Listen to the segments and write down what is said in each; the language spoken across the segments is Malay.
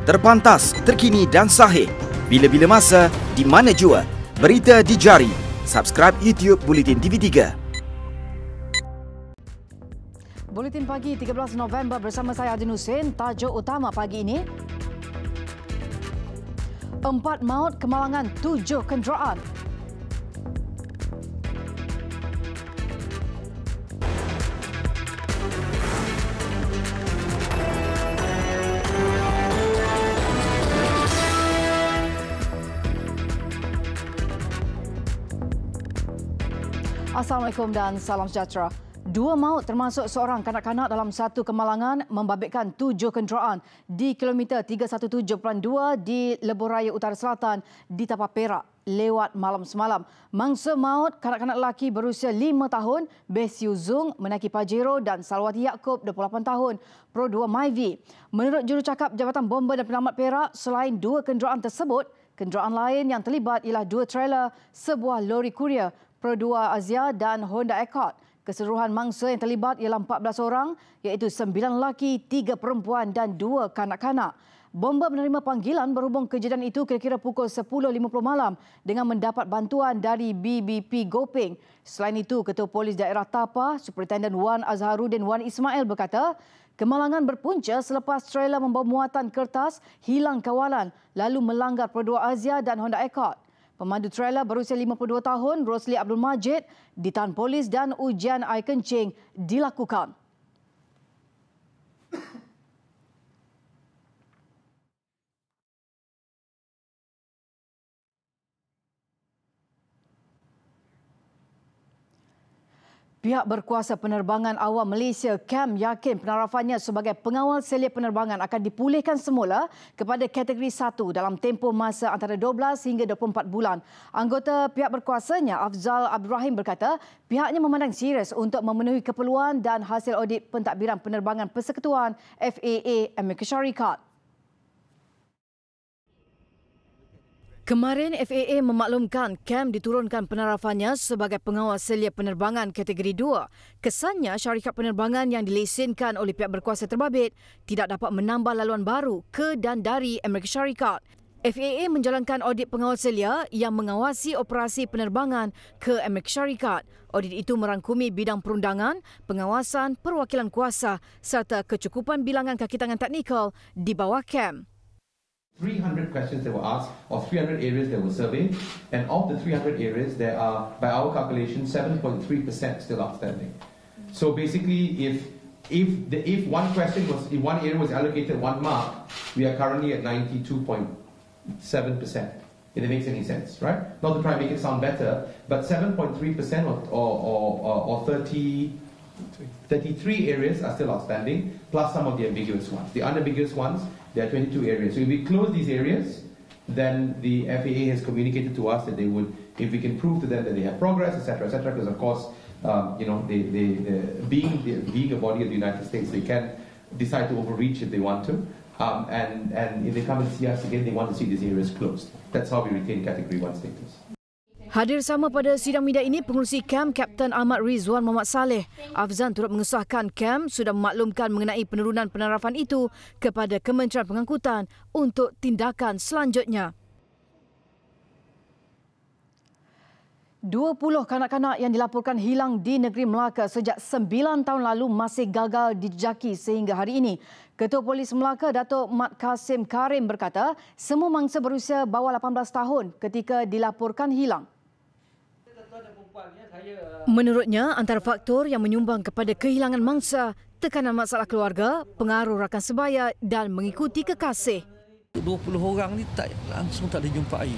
Terpantas, terkini dan sahih. Bila-bila masa, di mana jua. Berita di jari. Subscribe YouTube Buletin TV3. Buletin pagi 13 November bersama saya Adin Hussein. Tajuk utama pagi ini: 4 maut kemalangan 7 kenderaan. Assalamualaikum dan salam sejahtera. 2 maut termasuk seorang kanak-kanak dalam satu kemalangan membabitkan 7 kenderaan di kilometer 317.2 di Lebuh Raya Utara Selatan di Tapak Perak lewat malam semalam. Mangsa maut kanak-kanak lelaki berusia 5 tahun, Besiu Zung menaiki Pajero dan Salwati Yaakob 28 tahun, Pro 2 Myvi. Menurut jurucakap Jabatan Bomba dan Penyelamat Perak, selain 2 kenderaan tersebut, kenderaan lain yang terlibat ialah 2 trailer, sebuah lori kurier, Pro 2 Azia dan Honda Accord. Keseluruhan mangsa yang terlibat ialah 14 orang, iaitu 9 lelaki, 3 perempuan dan 2 kanak-kanak. Bomba menerima panggilan berhubung kejadian itu kira-kira pukul 10.50 malam dengan mendapat bantuan dari BBP Gopeng. Selain itu, Ketua Polis Daerah Tapa, Superintendent Wan Azharuddin Wan Ismail berkata, kemalangan berpunca selepas trailer membawa muatan kertas hilang kawalan lalu melanggar Pro 2 Azia dan Honda Accord. Pemandu trailer berusia 52 tahun, Rosli Abdul Majid, ditahan polis dan ujian air kencing dilakukan. Pihak berkuasa penerbangan awam Malaysia, CAM, yakin penarafannya sebagai pengawal selia penerbangan akan dipulihkan semula kepada kategori 1 dalam tempoh masa antara 12 hingga 24 bulan. Anggota pihak berkuasanya, Afzal Abdul Rahim berkata, pihaknya memandang serius untuk memenuhi keperluan dan hasil audit pentadbiran penerbangan Persekutuan FAA Amerika Syarikat. Kemarin FAA memaklumkan CAM diturunkan penarafannya sebagai pengawal selia penerbangan kategori 2. Kesannya syarikat penerbangan yang dilesenkan oleh pihak berkuasa terbabit tidak dapat menambah laluan baru ke dan dari Amerika Syarikat. FAA menjalankan audit pengawal selia yang mengawasi operasi penerbangan ke Amerika Syarikat. Audit itu merangkumi bidang perundangan, pengawasan, perwakilan kuasa serta kecukupan bilangan kaki tangan teknikal di bawah CAM. 300 questions that were asked, or 300 areas that were surveyed, and of the 300 areas, there are, by our calculation, 7.3% still outstanding. So basically, if one question was, if one area was allocated 1 mark, we are currently at 92.7%. If it makes any sense, right? Not to try and make it sound better, but 7.3% or 33 areas are still outstanding, plus some of the ambiguous ones. The unambiguous ones, there are 22 areas. So if we close these areas, then the FAA has communicated to us that they would, if we can prove to them that they have progress, etc., because of course, being a body of the United States, they can decide to overreach if they want to. And if they come and see us again, they want to see these areas closed. That's how we retain Category 1 status. Hadir sama pada sidang media ini pengerusi CAM Kapten Ahmad Rizwan Muhammad Saleh. Afzan turut mengesahkan CAM sudah memaklumkan mengenai penurunan penarafan itu kepada Kementerian Pengangkutan untuk tindakan selanjutnya. 20 kanak-kanak yang dilaporkan hilang di negeri Melaka sejak 9 tahun lalu masih gagal dijejaki sehingga hari ini. Ketua Polis Melaka, Datuk Mat Kasim Karim berkata, semua mangsa berusia bawah 18 tahun ketika dilaporkan hilang. Menurutnya, antara faktor yang menyumbang kepada kehilangan mangsa, tekanan masalah keluarga, pengaruh rakan sebaya dan mengikuti kekasih. 20 orang ni langsung tak dijumpai.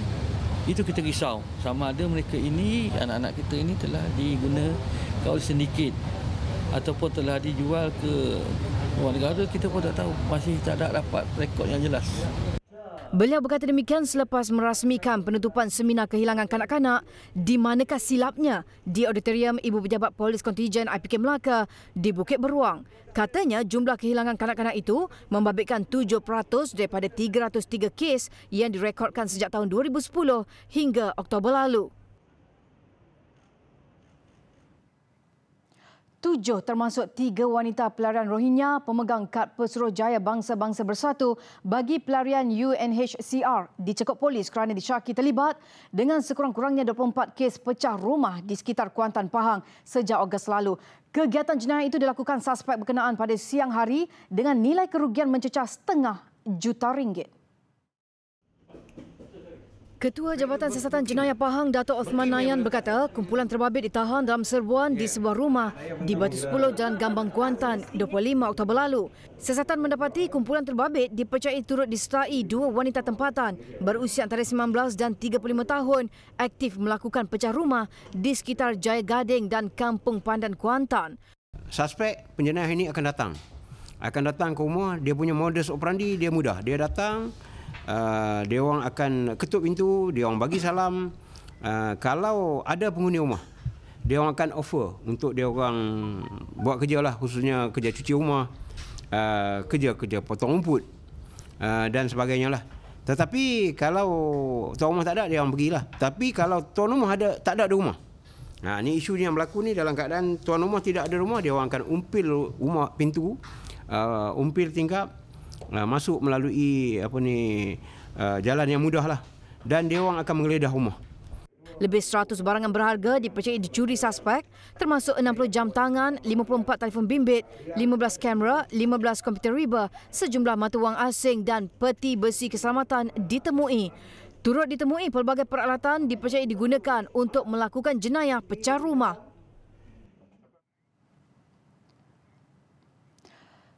Itu kita risau. Sama ada mereka ini, anak-anak kita ini telah digunakan oleh sindiket ataupun telah dijual ke luar negara, kita pun tak tahu. Masih tak dapat rekod yang jelas. Beliau berkata demikian selepas merasmikan penutupan seminar kehilangan kanak-kanak di manakah silapnya di auditorium Ibu Pejabat Polis Kontijen IPK Melaka di Bukit Beruang. Katanya jumlah kehilangan kanak-kanak itu membabitkan 7% daripada 303 kes yang direkodkan sejak tahun 2010 hingga Oktober lalu. 7 termasuk 3 wanita pelarian Rohingya pemegang kad Pesuruhjaya Bangsa-Bangsa Bersatu bagi pelarian UNHCR dicekuk polis kerana disyaki terlibat dengan sekurang-kurangnya 24 kes pecah rumah di sekitar Kuantan, Pahang sejak Ogos lalu. Kegiatan jenayah itu dilakukan suspek berkenaan pada siang hari dengan nilai kerugian mencecah RM500,000. Ketua Jabatan Siasatan Jenayah Pahang, Dato' Osman Nayan berkata kumpulan terbabit ditahan dalam serbuan di sebuah rumah di Batu 10 Jalan Gambang, Kuantan 25 Oktober lalu. Siasatan mendapati kumpulan terbabit dipercayai turut disertai 2 wanita tempatan berusia antara 19 dan 35 tahun aktif melakukan pecah rumah di sekitar Jaya Gading dan Kampung Pandan, Kuantan. Suspek penjenayah ini akan datang ke rumah. Dia punya modus operandi dia mudah. Dia datang, dia orang akan ketuk pintu, dia orang bagi salam. Kalau ada penghuni rumah, dia orang akan offer untuk dia orang buat kerja lah, khususnya kerja cuci rumah, kerja potong rumput dan sebagainya lah. Tetapi kalau tuan rumah tak ada, dia orang pergilah. Tapi kalau tuan rumah tak ada rumah, ni isu yang berlaku ni dalam keadaan tuan rumah tidak ada rumah, dia orang akan umpil rumah pintu, umpil tingkap, masuk melalui jalan yang mudah lah, dan dia orang akan menggeledah rumah. Lebih 100 barangan berharga dipercayai dicuri suspek, termasuk 60 jam tangan, 54 telefon bimbit, 15 kamera, 15 komputer riba, sejumlah mata wang asing dan peti besi keselamatan ditemui. Turut ditemui pelbagai peralatan dipercayai digunakan untuk melakukan jenayah pecah rumah.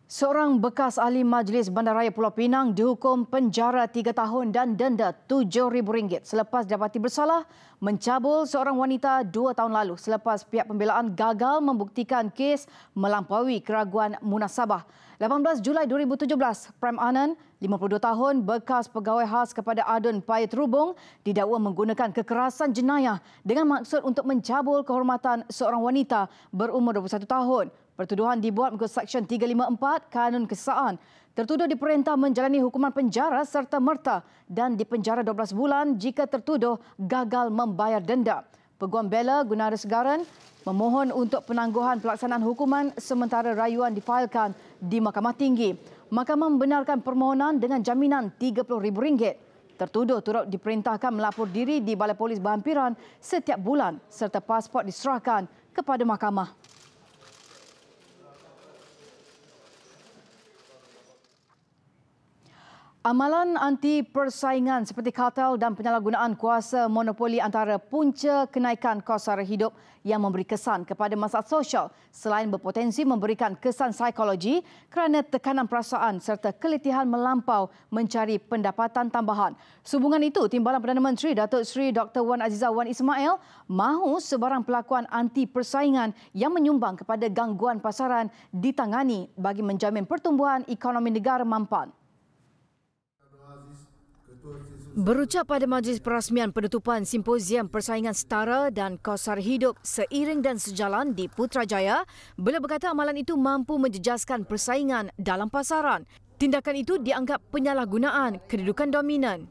Seorang bekas ahli Majlis Bandaraya Pulau Pinang dihukum penjara 3 tahun dan denda RM7,000 selepas dapati bersalah mencabul seorang wanita 2 tahun lalu selepas pihak pembelaan gagal membuktikan kes melampaui keraguan munasabah. 18 Julai 2017, Prem Anand, 52 tahun, bekas pegawai khas kepada Adun Paya Terubung, didakwa menggunakan kekerasan jenayah dengan maksud untuk mencabul kehormatan seorang wanita berumur 21 tahun. Pertuduhan dibuat mengikut Seksyen 354 Kanun Kesesaan. Tertuduh diperintah menjalani hukuman penjara serta merta dan dipenjara 12 bulan jika tertuduh gagal membayar denda. Peguam bela Gunara Segaran memohon untuk penangguhan pelaksanaan hukuman sementara rayuan difailkan di Mahkamah Tinggi. Mahkamah membenarkan permohonan dengan jaminan RM30,000. Tertuduh turut diperintahkan melapor diri di Balai Polis Berhampiran setiap bulan serta pasport diserahkan kepada mahkamah. Amalan anti persaingan seperti kartel dan penyalahgunaan kuasa monopoli antara punca kenaikan kos sara hidup yang memberi kesan kepada masalah sosial selain berpotensi memberikan kesan psikologi kerana tekanan perasaan serta keletihan melampau mencari pendapatan tambahan. Sehubungan itu, Timbalan Perdana Menteri Datuk Seri Dr. Wan Azizah Wan Ismail mahu sebarang pelakuan anti persaingan yang menyumbang kepada gangguan pasaran ditangani bagi menjamin pertumbuhan ekonomi negara mampan. Berucap pada majlis perasmian penutupan Simposium Persaingan Setara dan Kos Sara Hidup Seiring dan Sejalan di Putrajaya, beliau berkata amalan itu mampu menjejaskan persaingan dalam pasaran. Tindakan itu dianggap penyalahgunaan kedudukan dominan.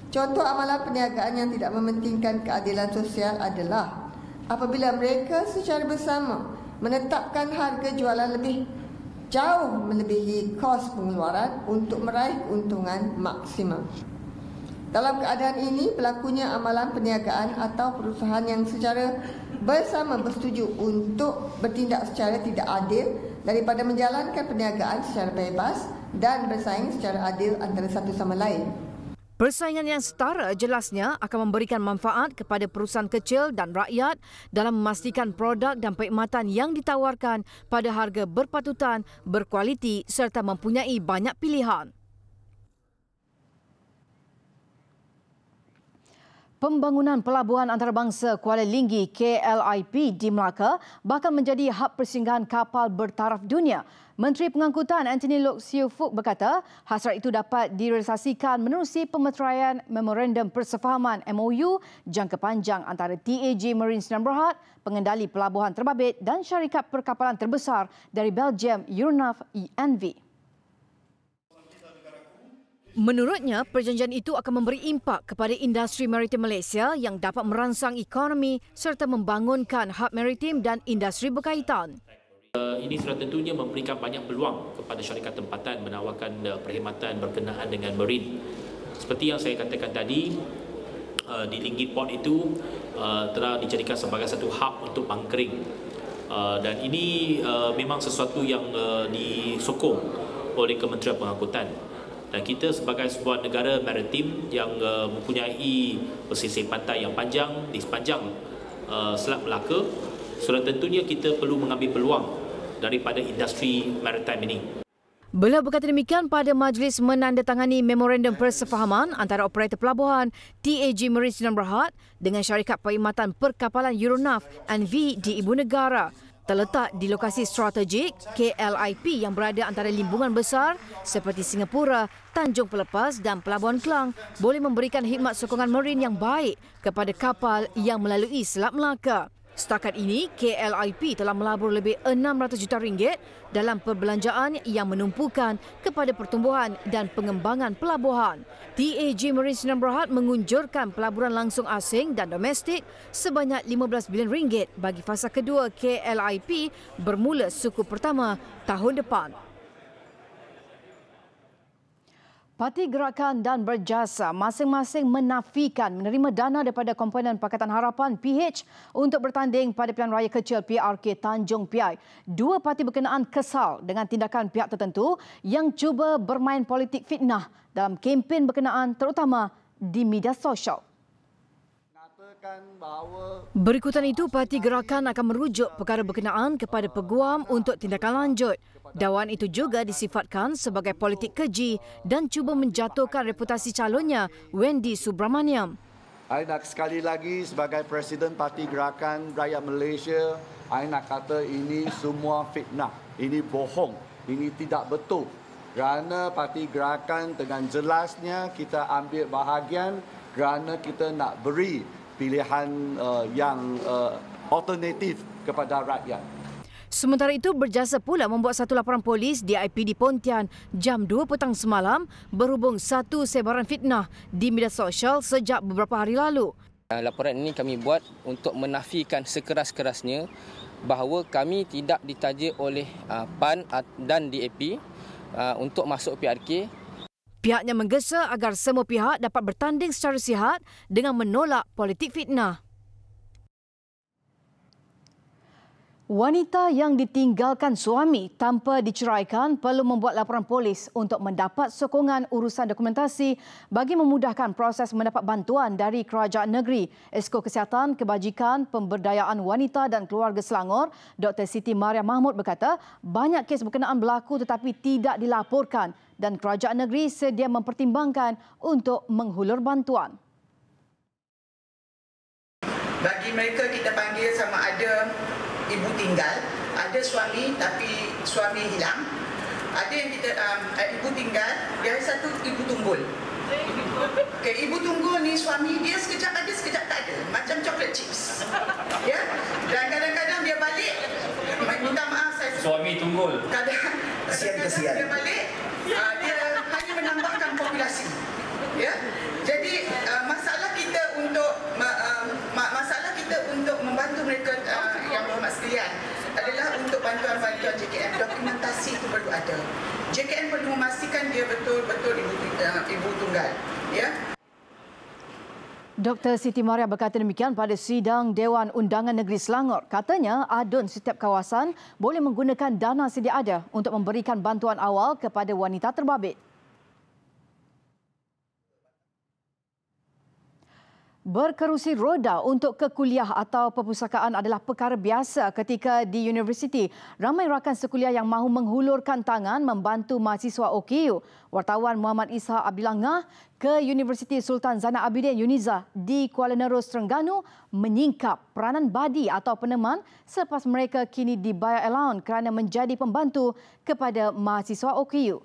Contoh amalan perniagaan yang tidak mementingkan keadilan sosial adalah apabila mereka secara bersama menetapkan harga jualan lebih jauh melebihi kos pengeluaran untuk meraih keuntungan maksimum. Dalam keadaan ini, berlakunya amalan perniagaan atau perusahaan yang secara bersama bersetuju untuk bertindak secara tidak adil daripada menjalankan perniagaan secara bebas dan bersaing secara adil antara satu sama lain. Persaingan yang setara jelasnya akan memberikan manfaat kepada perusahaan kecil dan rakyat dalam memastikan produk dan perkhidmatan yang ditawarkan pada harga berpatutan, berkualiti serta mempunyai banyak pilihan. Pembangunan Pelabuhan Antarabangsa Kuala Linggi KLIP di Melaka bakal menjadi hub persinggahan kapal bertaraf dunia. Menteri Pengangkutan Anthony Loke Siu Fook berkata hasrat itu dapat direalisasikan menerusi pemeteraian Memorandum Persefahaman MOU jangka panjang antara TAG Marine Sdn Bhd, pengendali pelabuhan terbabit dan syarikat perkapalan terbesar dari Belgium Euronav NV. Menurutnya, perjanjian itu akan memberi impak kepada industri maritim Malaysia yang dapat merangsang ekonomi serta membangunkan hub maritim dan industri berkaitan. Ini sudah tentunya memberikan banyak peluang kepada syarikat tempatan menawarkan perkhidmatan berkenaan dengan marine. Seperti yang saya katakan tadi, di Linggit Port itu telah dijadikan sebagai satu hub untuk bunkering. Dan ini memang sesuatu yang disokong oleh Kementerian Pengangkutan. Dan kita sebagai sebuah negara maritim yang mempunyai pesisir pantai yang panjang di sepanjang Selat Melaka, sudah tentunya kita perlu mengambil peluang daripada industri maritime ini. Beliau berkata demikian pada majlis menandatangani memorandum persefahaman antara operator pelabuhan TAG Marine Sdn Bhd dengan syarikat perkhidmatan perkapalan Euronav NV di Ibu Negara. Terletak di lokasi strategik KLIP yang berada antara limbungan besar seperti Singapura, Tanjung Pelepas dan Pelabuhan Klang boleh memberikan khidmat sokongan marine yang baik kepada kapal yang melalui Selat Melaka. Setakat ini, KLIP telah melabur lebih 600 juta ringgit dalam perbelanjaan yang menumpukan kepada pertumbuhan dan pengembangan pelabuhan. TAG Marine Sdn Bhd mengunjurkan pelaburan langsung asing dan domestik sebanyak 15 bilion ringgit bagi fasa kedua KLIP bermula suku pertama tahun depan. Parti Gerakan dan Berjasa masing-masing menafikan menerima dana daripada komponen Pakatan Harapan PH untuk bertanding pada pilihan raya kecil PRK Tanjung Piai. Dua parti berkenaan kesal dengan tindakan pihak tertentu yang cuba bermain politik fitnah dalam kempen berkenaan terutama di media sosial. Berikutan itu, Parti Gerakan akan merujuk perkara berkenaan kepada Peguam untuk tindakan lanjut. Dakwaan itu juga disifatkan sebagai politik keji dan cuba menjatuhkan reputasi calonnya, Wendy Subramaniam. Saya nak sekali lagi sebagai Presiden Parti Gerakan Rakyat Malaysia, saya nak kata ini semua fitnah. Ini bohong. Ini tidak betul. Kerana Parti Gerakan dengan jelasnya kita ambil bahagian kerana kita nak beri pilihan yang alternatif kepada rakyat. Sementara itu, Berjasa pula membuat satu laporan polis di IPD Pontian jam 2 petang semalam berhubung satu sebaran fitnah di media sosial sejak beberapa hari lalu. Laporan ini kami buat untuk menafikan sekeras-kerasnya bahawa kami tidak ditaja oleh PAN dan DAP untuk masuk PRK. Pihaknya menggesa agar semua pihak dapat bertanding secara sihat dengan menolak politik fitnah. Wanita yang ditinggalkan suami tanpa diceraikan perlu membuat laporan polis untuk mendapat sokongan urusan dokumentasi bagi memudahkan proses mendapat bantuan dari Kerajaan Negeri. Esko Kesihatan, Kebajikan, Pemberdayaan Wanita dan Keluarga Selangor, Dr. Siti Maria Mahmud berkata, banyak kes berkenaan berlaku tetapi tidak dilaporkan dan Kerajaan Negeri sedia mempertimbangkan untuk menghulur bantuan. Bagi mereka kita panggil sama ada ibu tinggal, ada suami tapi suami hilang, ada yang kita ibu tinggal, dia satu ibu tunggul. Okay, ibu tunggul ni suami dia sekejap ada sekejap tak ada, macam chocolate chips. Ya, dan kadang-kadang dia balik, minta maaf saya suami tunggul. Kadang-kadang dia balik, dia hanya menambahkan populasi. Ya, jadi masalah kita untuk membantu mereka yang berhormat sekalian adalah untuk bantuan-bantuan JKN. Dokumentasi itu perlu ada. JKN perlu memastikan dia betul-betul ibu tunggal. Ya. Dr. Siti Maria berkata demikian pada sidang Dewan Undangan Negeri Selangor. Katanya adun setiap kawasan boleh menggunakan dana sedia ada untuk memberikan bantuan awal kepada wanita terbabit. Berkerusi roda untuk ke kuliah atau perpustakaan adalah perkara biasa ketika di universiti. Ramai rakan sekuliah yang mahu menghulurkan tangan membantu mahasiswa OKU. Wartawan Muhammad Ishak Abdullah Ngah ke Universiti Sultan Zainal Abidin UNIZA di Kuala Nerus, Terengganu menyingkap peranan badi atau peneman selepas mereka kini dibayar allowance kerana menjadi pembantu kepada mahasiswa OKU.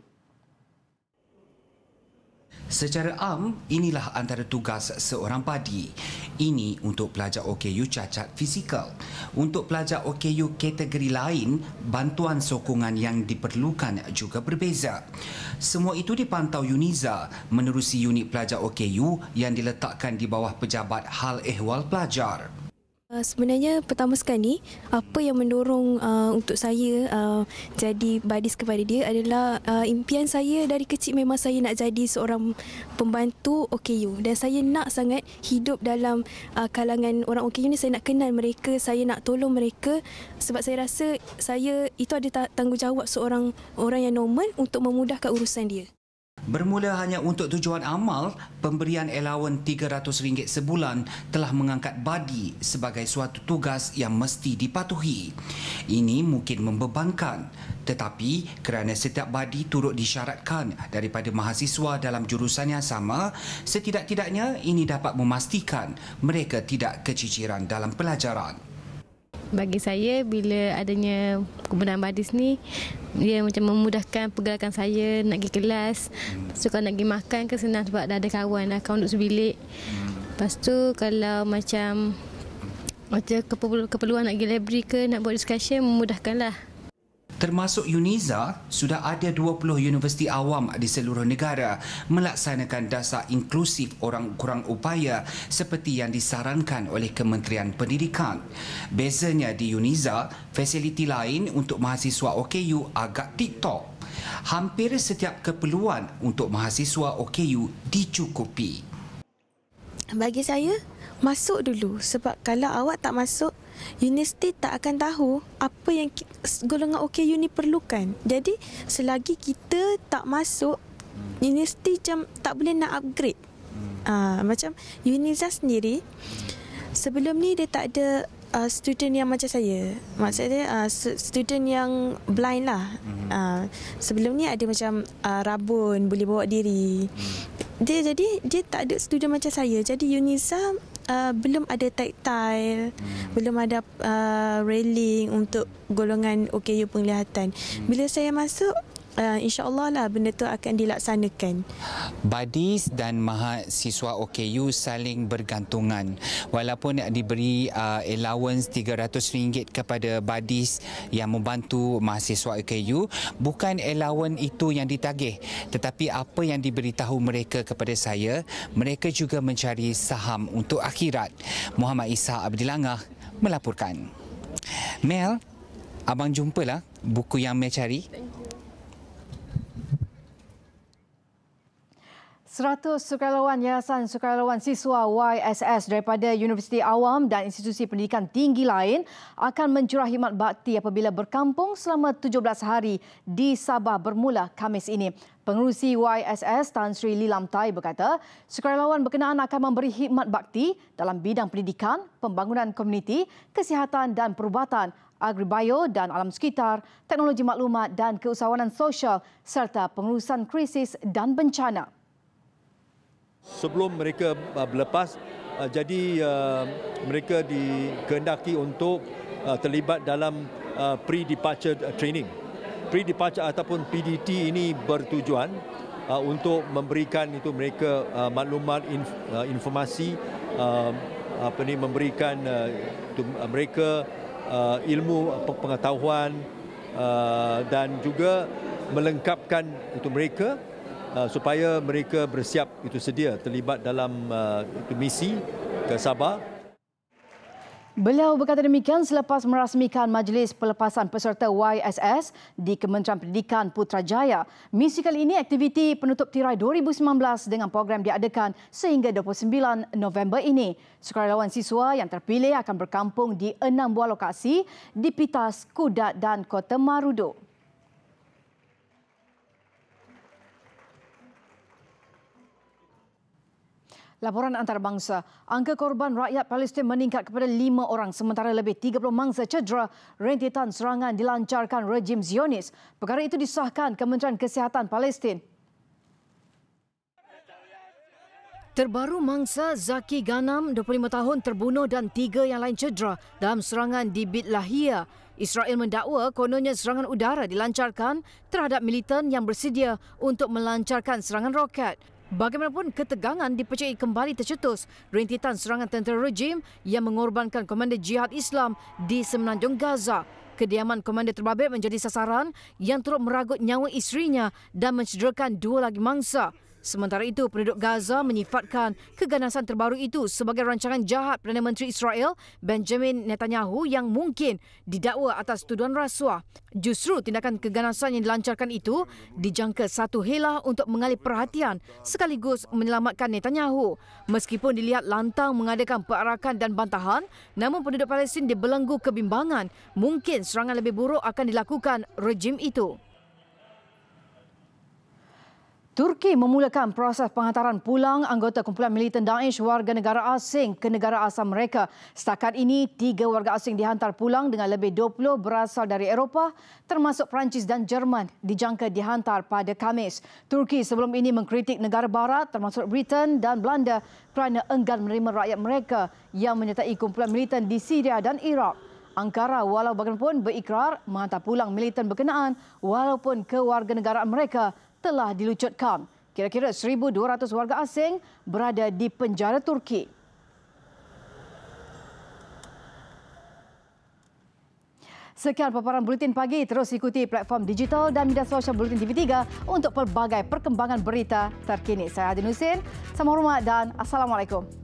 Secara am, inilah antara tugas seorang padi. Ini untuk pelajar OKU cacat fizikal. Untuk pelajar OKU kategori lain, bantuan sokongan yang diperlukan juga berbeza. Semua itu dipantau UNIZA menerusi unit pelajar OKU yang diletakkan di bawah Pejabat Hal Ehwal Pelajar. Sebenarnya pertama sekali, apa yang mendorong untuk saya jadi badis kepada dia adalah impian saya dari kecil memang saya nak jadi seorang pembantu OKU, dan saya nak sangat hidup dalam kalangan orang OKU ni. Saya nak kenal mereka, saya nak tolong mereka, sebab saya rasa saya itu ada tanggungjawab seorang orang yang normal untuk memudahkan urusan dia. Bermula hanya untuk tujuan amal, pemberian allowance RM300 sebulan telah mengangkat badi sebagai suatu tugas yang mesti dipatuhi. Ini mungkin membebankan, tetapi kerana setiap badi turut disyaratkan daripada mahasiswa dalam jurusan yang sama, setidak-tidaknya ini dapat memastikan mereka tidak keciciran dalam pelajaran. Bagi saya, bila adanya kebenaran badis ni, dia macam memudahkan pergerakan saya nak pergi kelas. So kalau nak pergi makan ke senang sebab dah ada kawan duduk sebilik. Lepas tu kalau macam keperluan nak pergi library ke, nak buat discussion, memudahkanlah. Termasuk UNIZA, sudah ada 20 universiti awam di seluruh negara melaksanakan dasar inklusif orang kurang upaya seperti yang disarankan oleh Kementerian Pendidikan. Bezanya di UNIZA, fasiliti lain untuk mahasiswa OKU agak tip-top. Hampir setiap keperluan untuk mahasiswa OKU dicukupi. Bagi saya, masuk dulu, sebab kalau awak tak masuk, universiti tak akan tahu apa yang golongan OKU ni perlukan. Jadi selagi kita tak masuk, universiti macam tak boleh nak upgrade. Macam UNIZA sendiri, sebelum ni dia tak ada student yang macam saya. Maksudnya student yang blind lah. Sebelum ni ada macam rabun, boleh bawa diri. Jadi dia tak ada student macam saya. Jadi UNIZA belum ada tactile, belum ada railing untuk golongan OKU penglihatan. Bila saya masuk, insya-Allah lah benda tu akan dilaksanakan. Badis dan mahasiswa OKU saling bergantungan. Walaupun diberi allowance RM300 kepada badis yang membantu mahasiswa OKU, bukan allowance itu yang ditagih, tetapi apa yang diberitahu mereka kepada saya, mereka juga mencari saham untuk akhirat. Muhammad Isa Abdilangah melaporkan. Mel, abang jumpalah buku yang Mel cari. 100 sukarelawan Yayasan Sukarelawan Siswa YSS daripada Universiti Awam dan institusi pendidikan tinggi lain akan mencurah khidmat bakti apabila berkampung selama 17 hari di Sabah bermula Khamis ini. Pengerusi YSS Tan Sri Lilam Tai berkata, sukarelawan berkenaan akan memberi khidmat bakti dalam bidang pendidikan, pembangunan komuniti, kesihatan dan perubatan, agribio dan alam sekitar, teknologi maklumat dan keusahawanan sosial serta pengurusan krisis dan bencana. Sebelum mereka berlepas, jadi mereka dikehendaki untuk terlibat dalam pre-departure training. Pre-departure ataupun PDT ini bertujuan untuk memberikan itu mereka maklumat, informasi, memberikan mereka ilmu pengetahuan dan juga melengkapkan itu mereka supaya mereka bersiap itu sedia terlibat dalam itu misi ke Sabah. Beliau berkata demikian selepas merasmikan Majlis Pelepasan Peserta YSS di Kementerian Pendidikan Putrajaya. Misi kali ini aktiviti penutup tirai 2019 dengan program diadakan sehingga 29 November ini. Sukarelawan siswa yang terpilih akan berkampung di 6 buah lokasi di Pitas, Kudat dan Kota Marudu. Laporan antarabangsa, angka korban rakyat Palestin meningkat kepada 5 orang sementara lebih 30 mangsa cedera rentetan serangan dilancarkan rejim Zionis. Perkara itu disahkan Kementerian Kesihatan Palestin. Terbaru mangsa Zaki Ghanam, 25 tahun terbunuh dan 3 yang lain cedera dalam serangan di Beit Lahia. Israel mendakwa kononnya serangan udara dilancarkan terhadap militan yang bersedia untuk melancarkan serangan roket. Bagaimanapun, ketegangan dipercayai kembali tercetus rentetan serangan tentera rejim yang mengorbankan Komander Jihad Islam di Semenanjung Gaza. Kediaman komander terbabit menjadi sasaran yang turut meragut nyawa isterinya dan mencederakan 2 lagi mangsa. Sementara itu, penduduk Gaza menyifatkan keganasan terbaru itu sebagai rancangan jahat Perdana Menteri Israel Benjamin Netanyahu yang mungkin didakwa atas tuduhan rasuah. Justru tindakan keganasan yang dilancarkan itu dijangka satu helah untuk mengalih perhatian sekaligus menyelamatkan Netanyahu. Meskipun dilihat lantang mengadakan perarakan dan bantahan, namun penduduk Palestin dibelenggu kebimbangan. Mungkin serangan lebih buruk akan dilakukan rejim itu. Turki memulakan proses penghantaran pulang anggota kumpulan militan Daesh warga negara asing ke negara asal mereka. Setakat ini, 3 warga asing dihantar pulang dengan lebih 20 berasal dari Eropah termasuk Perancis dan Jerman dijangka dihantar pada Khamis. Turki sebelum ini mengkritik negara barat termasuk Britain dan Belanda kerana enggan menerima rakyat mereka yang menyertai kumpulan militan di Syria dan Iraq. Ankara walau bagaimanapun berikrar menghantar pulang militan berkenaan walaupun kewarganegaraan mereka telah dilucutkan. Kira-kira 1,200 warga asing berada di penjara Turki. Sekian paparan Buletin Pagi. Terus ikuti platform digital dan media sosial Buletin TV3 untuk pelbagai perkembangan berita terkini. Saya Adin Husin. Sama hormat dan Assalamualaikum.